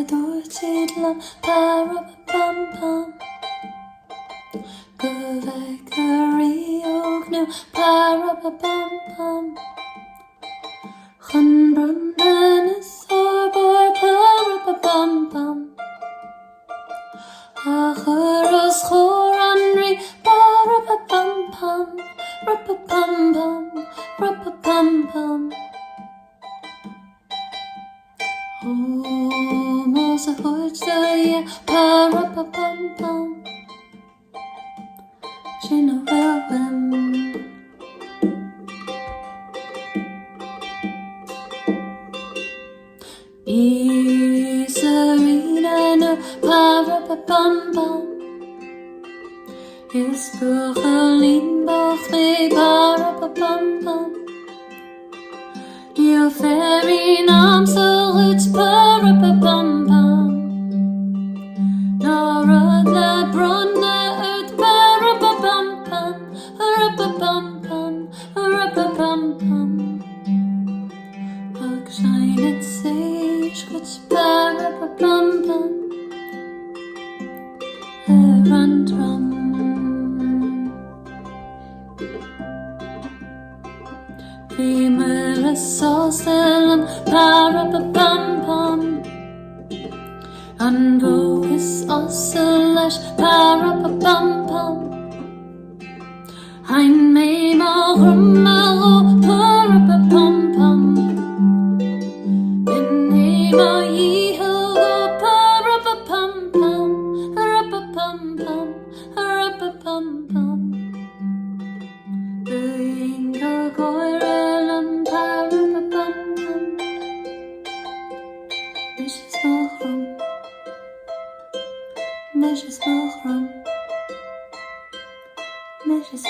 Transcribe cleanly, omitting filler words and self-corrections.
dúirtíad parapapam go bheith goíognú parapapam chun brundan is orbor parapapam a churras choranri parapapam rapapam rapapam oh mos a chuirte parapapam sin a bhfuilm Isarina parapapam is buchalin bach me parapapam Dio fearr absolute parapapam Nora la bronna ut parapapam parapapam parapapam Shine it sage which parapapam run drum Female saucelam parapapam Unbocus oscillage parapapam Ein me magrumaro parapapam Measures